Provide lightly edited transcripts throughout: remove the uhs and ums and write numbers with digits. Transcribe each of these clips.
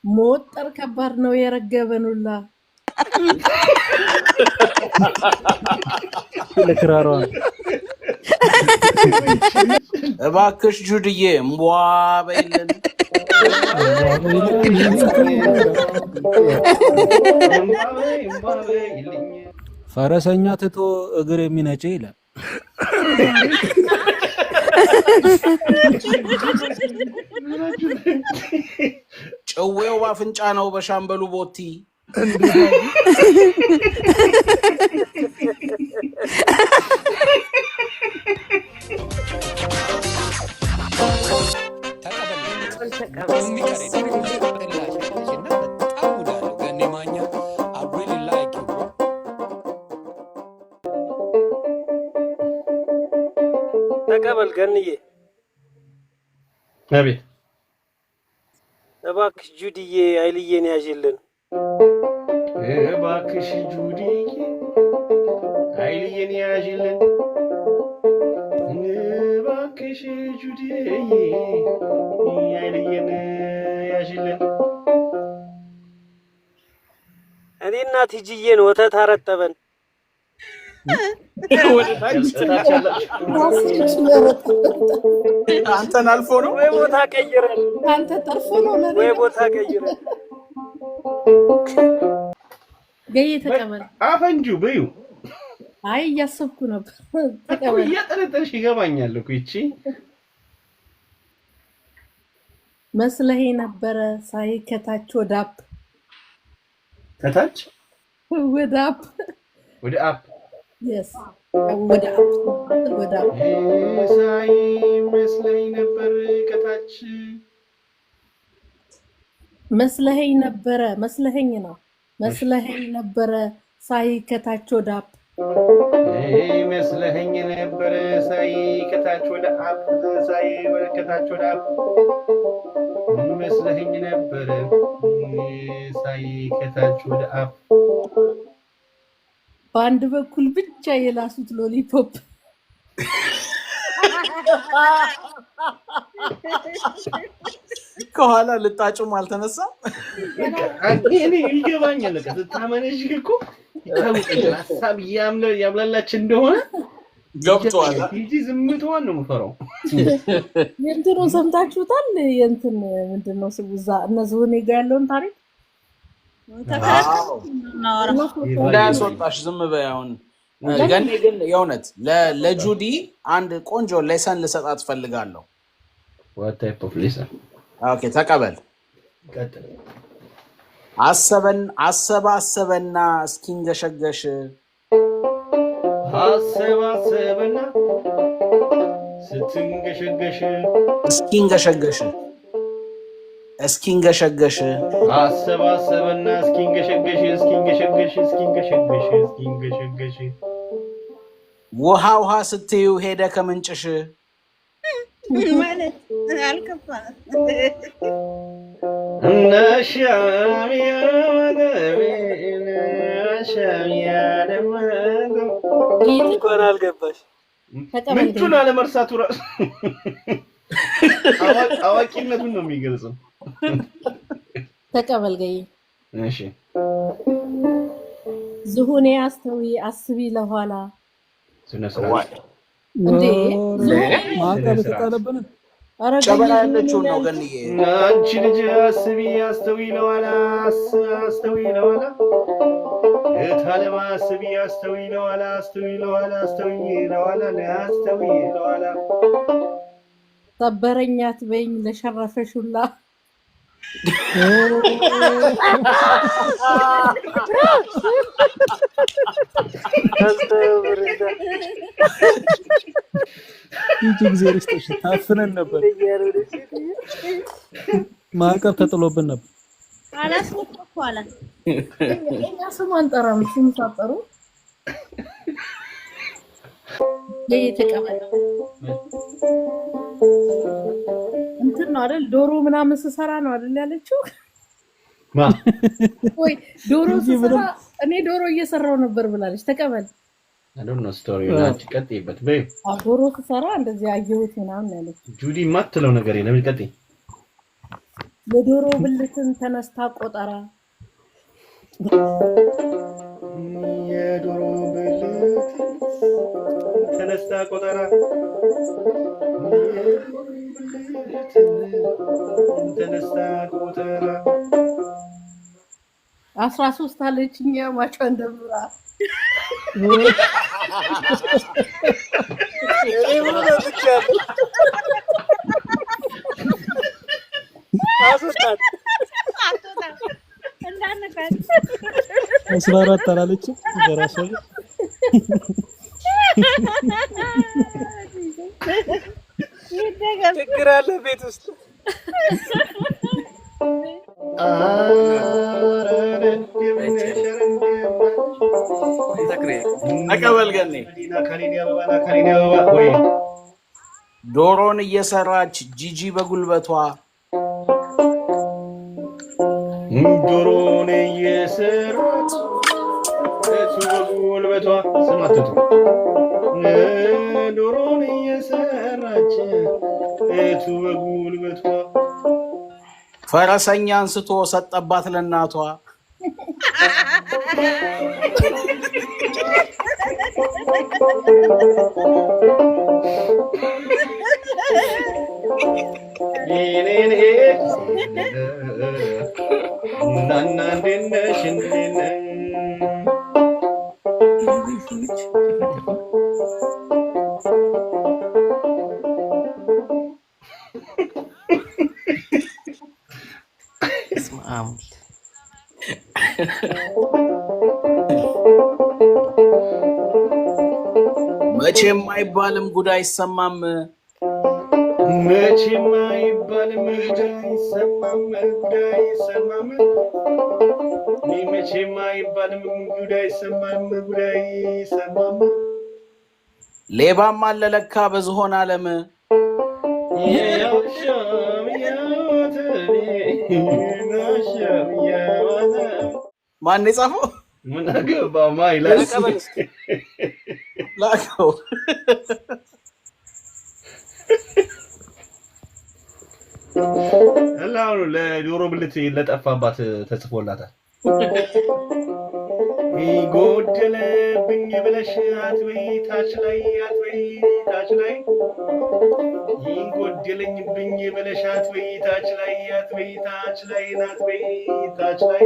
ሞጠር ከባድ ነው የረገበኑላ ለክራሯን እባክሽ ጁድዬ እምቧ በይልን ፈረሰኛ ትቶ እግር የሚነጭ ይላል ጨዌው ባፍንጫ ነው በሻምበሉ ቦቲ ተቀበል ገንዬ አቤት እባክሽ ጁዲዬ አይልዬን ያዥልን እባክሽ ጁዲዬ አይልዬን ያዥልን እባክሽ ጁዲዬ አይልዬን ያዥልን እኔና ቲጂዬን ወተት አረጠበን አንተን አልፎ ነው ወይ ቦታ ቀይረን አንተ ጠርፎ ነው ወይ ቦታ ቀይረን ገይ ተቀበል አፈንጁ በዩ አይ እያሰብኩ ነበር ተቀበል እያጠረጠርሽ ይገባኛል እኮ እቺ መስለሄ ነበረ ሳይ ከታች ወደ አፕ ከታች ወደ አፕ yes ወደ አፕ ሳይ መስለኝ ነበር ከታች መስለሄኝ ነበረ መስለሄኝ ነው መስለሄኝ ነበረ ሳይ ከታች ወደ አፕ መስለሄኝ ነበር ሳይ ከታች ወደ አፕ ሳይ ከታች ወደ አፕ መስለሄኝ ነበር ሳይ ከታች ወደ አፕ በአንድ በኩል ብቻ የላሱት ሎሊፖፕ ከኋላ ልጣጩም አልተነሳም እኔ ይገባኛል ታመነሽ እኮ ታውቀኝ ሐሳብ ያምላላች እንደሆነ ገብቷል እንጂ ዝምቷን ነው የምፈራው የእንትኑ ሰምታችሁታል የእንትን ምንድነው ስቡዛ እነዚህ ሆነ ያለውን ታሪክ እንዳያስወጣሽ ዝም በይ አሁን ገኔ ግን የእውነት ለጁዲ አንድ ቆንጆ ሌሰን ልሰጣት ፈልጋለሁ what type of lesson ኦኬ ተቀበል አሰባሰበና እስኪንገሸገሽ አሰባሰበና ስትንገሸገሽ እስኪንገሸገሽ አሰባሰበና እስኪንገሸገሽ ውሃ ስትዩ ሄደ ከምንጭሽ ማለት አልከፋ ነሻሚያ እንኳን አልገባሽ ምንቱን አለመርሳቱ ራሱ አዋቂነቱን ነው የሚገልጸው ተቀበል ገይ እሺ ዝሁኔ አስቢ ለኋላ ስነስራ እንዴ ማዕቀብ ተጣለብን ጨበላ ያለችው ነው ገንዬ አንቺ ልጅ አስቢ ለኋላ እታለማ አስቢ ለኋላ ሰበረኛት በኝ ለሸረፈሹላ እግዚአብሔር ይስጥሽ ታፍነን ነበር ማዕቀብ ተጥሎብን ነበር አላስወጣኋላ እኛ ስሟን ጠራም ስም ሳጠሩ ለየተቀበለ እንትን ነው አይደል ዶሮ ምናምን ስሰራ ነው አይደል ያለችው ወይ ዶሮ ስሰራ እኔ ዶሮ እየሰራው ነበር ብላለች ተቀበል I don't know story ናት ቀጥይበት በይ ዶሮ ስሰራ እንደዚህ አየሁት ምናምን ያለች ጁዲ ማትለው ነገር የለም ቀጥይ የዶሮ ብልትን ተነስታ ቆጠራ የዶሮ ብልት ተነስታ ቆጠራ ተነስታ ቆጠራ 13 አለችኛ ማቿን ደምራ አስራ አራት አላለችም በራሷ ችግር አለ ቤት ውስጥ ተቀበል ገኔ ዶሮን እየሰራች ጂጂ በጉልበቷ ዶሮን እየሰራች በጉልበቷ ስማትቱ ዶሮን እየሰራች በጉልበቷ ፈረሰኛ አንስቶ ሰጠባት ለናቷ መቼም አይባልም ጉድ አይሰማም መቼም አይባልም ጉድ አይሰማም ጉድ አይሰማም መቼም አይባልም ጉድ አይሰማም ጉድ አይሰማም ሌባም አለ ለካ በዝሆን ዓለም ማን የጻፈው ምን አገባው ማይላስ ላከው አላው ለዶሮ ብልት ለጠፋባት ተጽፎላታል ይጎደለብኝ ብለሽ አትበይ ታች ላይ አትበይ ታች ላይ ይጎደለኝብኝ ብለሽ አትበይ ታች ላይ አትበይ ታች ላይ አትበይ ታች ላይ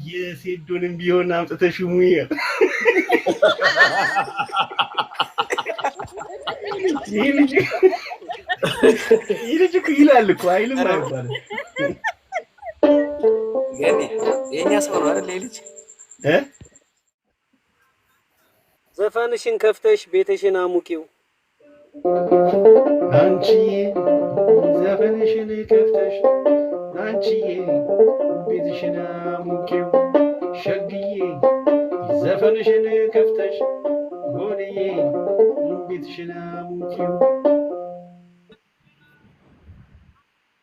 የሴዶንም ቢሆን አምጥተሽ ሙይ ይልጅ ይላል እኮ አይልም አይባልም የኛ ሰው ነው አይደል ልጅ ዘፈንሽን ከፍተሽ ቤትሽን አሙቂው አንቺ ዘፈንሽን ከፍተሽ አንቺ ቤትሽን አሙቂው ሸግዬ ዘፈንሽን ከፍተሽ ጎንዬ ቤትሽን አሙቂው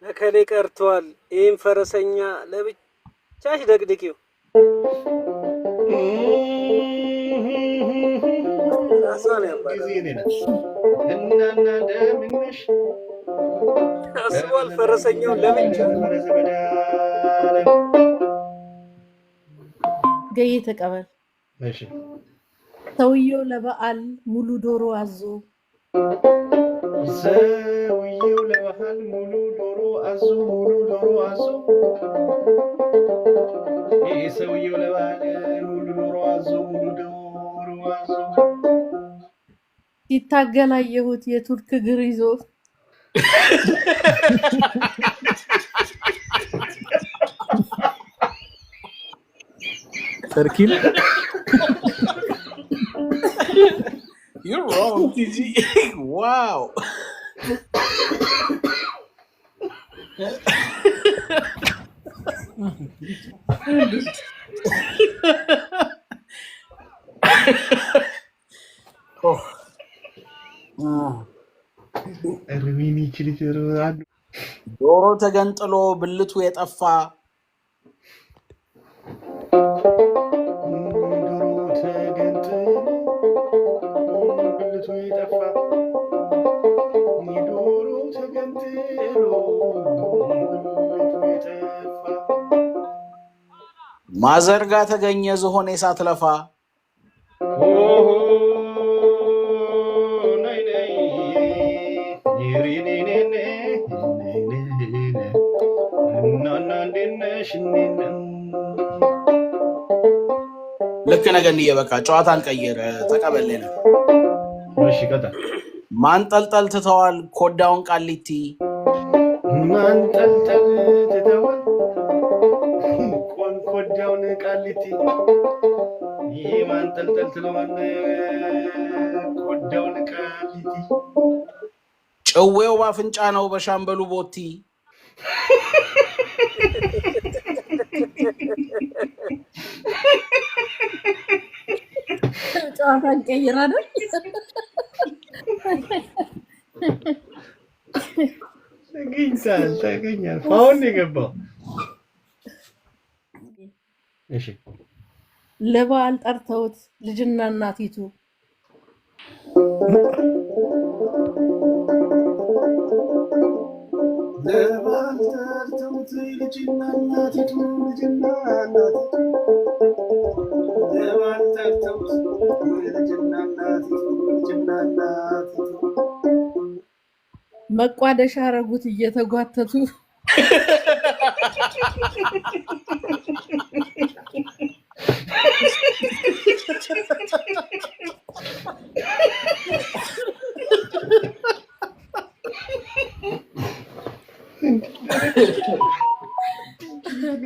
ለከሌ ቀርቷል ይሄን ፈረሰኛ ለብቻሽ ደቅድቂው አሳን ያባል እናና ደምነሽ አስዋል ፈረሰኛው ለብቻ ገይ ተቀበል እሺ ሰውየው ለበዓል ሙሉ ዶሮ አዞ ሰውየው ለበዓል ሙሉ ዶሮ አዞ ሙሉ ዶሮ አዞ ይሄ ሰውየው ለበዓል ሙሉ ዶሮ አዞ ሙሉ ዶሮ አዞ ሲታገላየሁት የቱርክ እግር ይዞ ተርኪል You're wrong, TG. Wow. ዶሮ ተገንጥሎ ብልቱ የጠፋ ማዘርጋ ተገኘ ዝሆን ሳትለፋ ልክ ነገን ይበቃ ጨዋታን ቀየረ ተቀበለና እሺ ቀጣ ማንጠልጠል ትተዋል ኮዳውን ቃሊቲ ማንጠልጠል ትተዋል ኮዳውን ቃሊቲ ማንጠልጠል ትተዋል ኮዳውን ቃሊቲ ጨዌው ባፍንጫ ነው በሻምበሉ ቦቲ ጨዋታን ቀይራ አይደል ተገኛል አሁን የገባው እሺ ለበዓል ጠርተውት ልጅና እናቲቱ ለበዓል ጠርተውት ልጅና እናቲቱ ለበዓል ጠርተውት ልጅና እናቲቱ መቋደሻ አረጉት እየተጓተቱ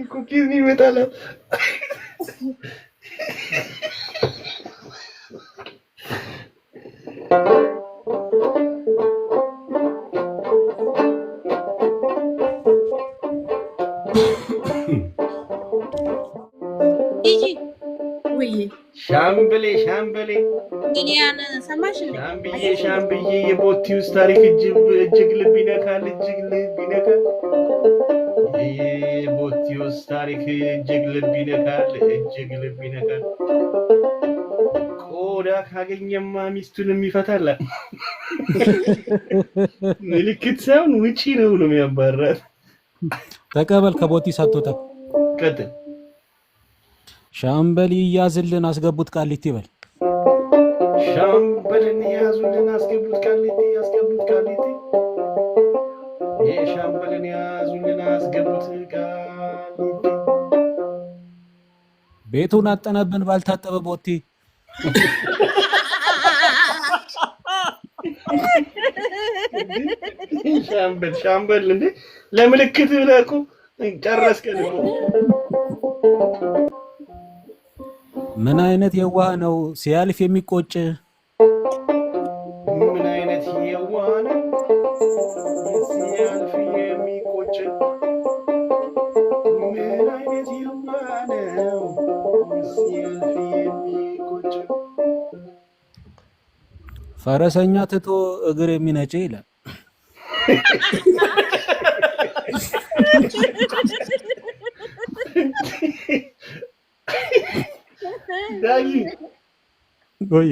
ኩኪዝ ይመጣል ሻምበሌ ጊኒያን ሰማሽ እንዴ? ሻምብዬ የቦቲውስ ታሪክ እጅግ ልብ ይነካል የቦቲውስ ታሪክ እጅግ ልብ ይነካል ቆዳ ካገኘማ ሚስቱንም ይፈታል ምልክት ሳይሆን ውጪ ነው የሚያባራት ተቀበል ከቦቲ ሳትወጣ ቀጥል ሻምበል ይያዝልን አስገቡት ቃሊቲ ይበል ሻምበልን ያዙልን አስገቡት ቃሊቲ የሻምበልን ያዙልን አስገቡት ቃሊቲ ቤቱን አጠነብን ባልታጠበ ቦቲ ሻምበል እንዴ ለምልክት ብለህ ጨረስከን ምን አይነት የዋህ ነው ሲያልፍ የሚቆጭ ምን አይነት የዋህ ነው ሲያልፍ የሚቆጭ ምን አይነት የዋህ ነው ሲያልፍ የሚቆጭ ፈረሰኛ ትቶ እግር የሚነጭ ይላል ዳጊ ወይ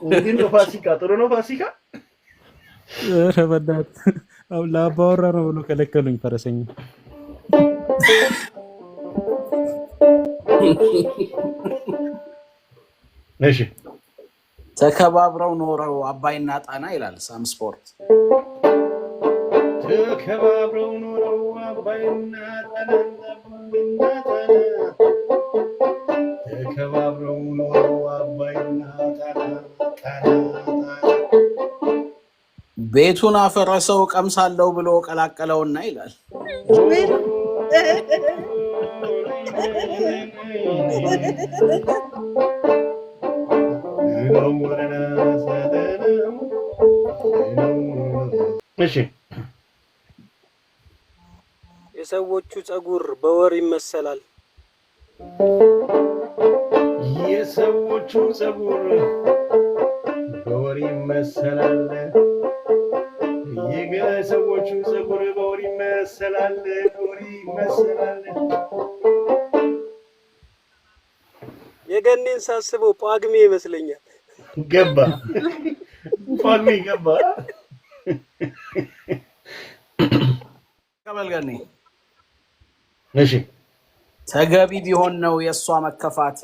እንዴት ነው ፋሲካ ጥሩ ነው ፋሲካ ረበዳት ለአባወራ ነው ብሎ ከለከሉኝ ፈረሰኛ እሺ ተከባብረው ኖረው አባይና ጣና ይላል ሳም ስፖርት ተከባብረው ኖረው አባይና ጣና ተከባብረው ኖረው አባይና ጣና ቤቱን አፈረሰው ቀምሳለው ብሎ ቀላቀለውና ይላል እሺ የሰዎቹ ጸጉር በወር ይመሰላል የሰዎቹ ጸጉር በወር ይመሰላል የሰዎቹ ጸጉር በወር ይመሰላል የገኔን ሳስበው ጳጉሜ ይመስለኛል ገባ ጳጉሜ ገባ ቀበል ገኔ እሺ ተገቢ ቢሆን ነው የሷ መከፋት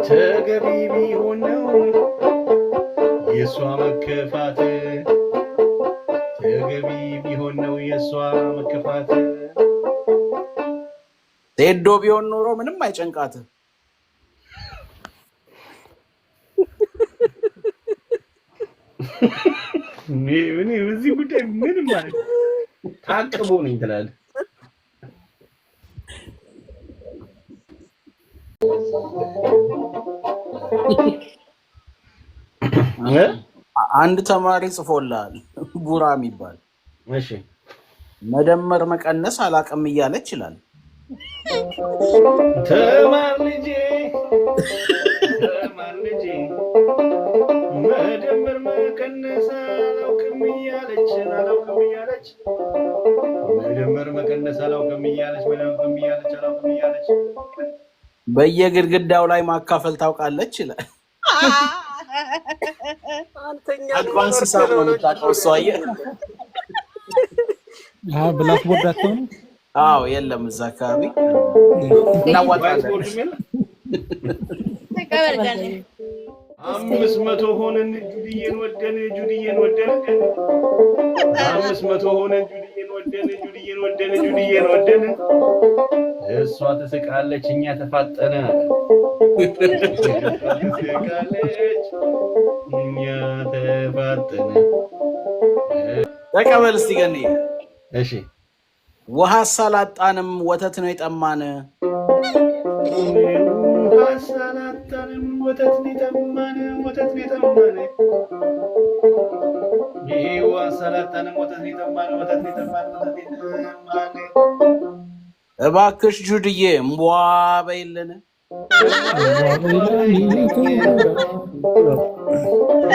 ተገቢ ቢሆን ነው የሷ መከፋት ተገቢ ቢሆን ነው የሷ መከፋት ቴዶ ቢሆን ኖሮ ምንም አይጨንቃት ምን እዚህ ጉዳይ ምንም ማለት ታቅቦ ነው ይላል አንድ ተማሪ ጽፎላል ቡራ የሚባል እሺ መደመር መቀነስ አላቅም እያለች ይላል ተማር ልጄ መደመር መቀነስ አላውቅም እያለች መደመር መቀነስ አላውቅም እያለች በየግድግዳው ላይ ማካፈል ታውቃለች ይላል አንተኛ አድቫንስ ሂሳብ ነው የምታውቀው እሷ ብላክቦርድ አትሆኑ አዎ የለም እዛ አካባቢ እናዋጣለን ተቀበልጋለህ 500 ሆነን ጁዲዬን ወደን 500 ሆነን ጁዲዬን ወደን እሷ ተስቃለች እኛ ተፋጠነ ተቀበል እስቲ ገኒ እሺ ውሃ ሳላጣንም ወተት ነው የጠማን ሳላጣንም ወተት ነው የጠማን ውሃ ሳላጣንም ወተት ነው የጠማን እባክሽ ጁድዬ እምቧ በይልን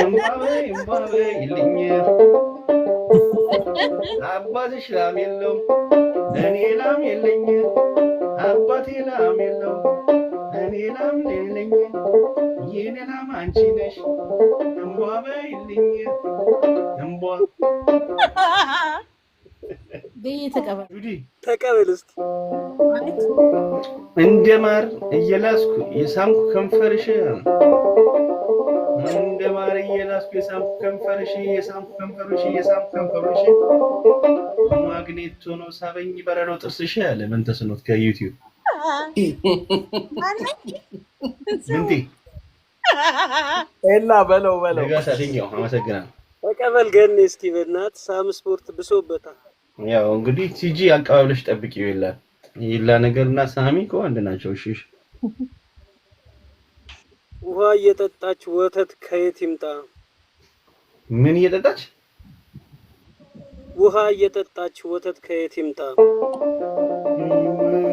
እምቧ በይልኝ አባትሽ ላም የለው እኔ ላም የለኝ አባቴ ላም የለው እኔ ላም የለኝ የኔ ላም አንቺ ነሽ እምቧ በይልኝ እምቧ ተቀበል እስኪ እንደማር እየላስኩ የሳምኩ ከንፈርሽ እንደማር እየላስኩ የሳምኩ ከንፈርሽ ማግኔት ሆኖ ሳበኝ በረዶ ጥርስሽ አለ መንተስኖት ከዩቲዩብ ምንቴ ኤላ በለው ለጋሳተኛው አመሰግናለሁ ተቀበል ገኔ እስኪ በእናትህ ሳም ስፖርት ብሶበታል ያው እንግዲህ ቲጂ አቀባብለሽ ጠብቂው ይላ ነገርና ሳሚ እኮ አንድ ናቸው እሺ ውሃ እየጠጣች ወተት ከየት ይምጣ ምን እየጠጣች ውሃ እየጠጣች ወተት ከየት ይምጣ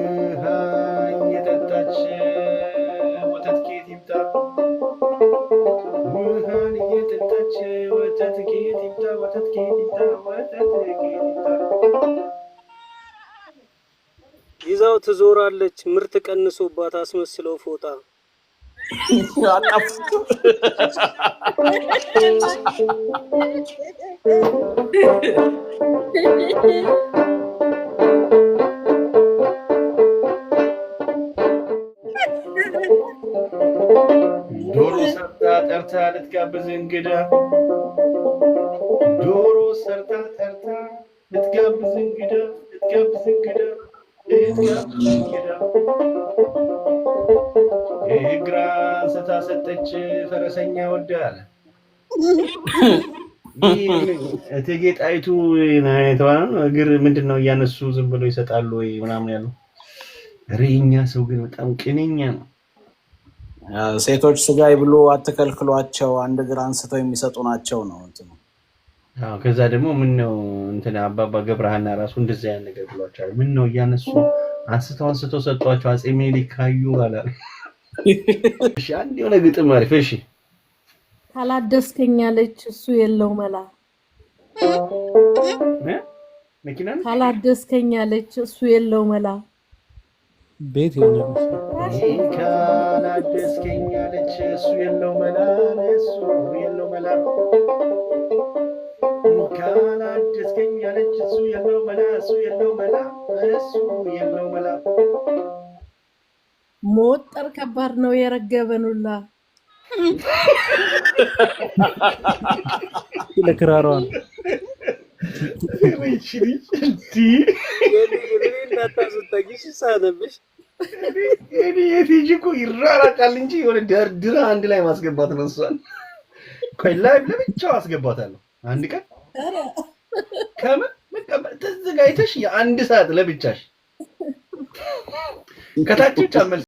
ውሃ እየጠጣች ወተት ከየት ይምጣ ውሃ እየጠጣች ወተት ከየት ይምጣ ይዛው ትዞራለች ምርት ቀንሶባት አስመስለው ፎጣ ዶሮ ሰርታ ጠርታ ልትጋብዝ እንግዳ ዶሮ ሰርታ ጠርታ ልትጋብዝ እንግዳ እግራ አንስታ ሰጠች ፈረሰኛ ወዳለ እቴጌ ጣይቱ የተባለው እግር ምንድነው እያነሱ ዝም ብሎ ይሰጣሉ ወይ ምናምን ያለው ረኛ ሰው ግን በጣም ቅንኛ ነው ሴቶች ስጋ ይብሉ አትከልክሏቸው አንድ እግር አንስተው የሚሰጡ ናቸው ነው እንትኑ አዎ ከዛ ደግሞ ምን ነው እንትና አባባ ገብረሃና ራሱ እንደዚህ ያን ነገር ብሏቸዋል ምን ነው እያነሱ አንስተው ሰጧቸው አጼ ሚኒሊክ ካዩ አለ እሺ አንድ የሆነ ግጥም አሪፍ እሺ ካላደስከኛለች እሱ የለው መላ መኪና ካላደስከኛለች እሱ የለው መላ ቤት ይሆናል ካላደስከኝ አለች እሱ የለው መላ እሱ የለው መላ ካላደስከኝ አለች እሱ የለው መላ እሱ የለው መላ እሱ የለው መላ መወጠር ከባድ ነው የረገበኑላ ለክራሯን የቲጂኮ ይራራቃል እንጂ የሆነ ደርድራ አንድ ላይ ማስገባት ነው እሷን ቆይ ላይ ለብቻው አስገባታለሁ አንድ ቀን ከምን ተዘጋጅተሽ የአንድ ሰዓት ለብቻሽ ከታች ብቻ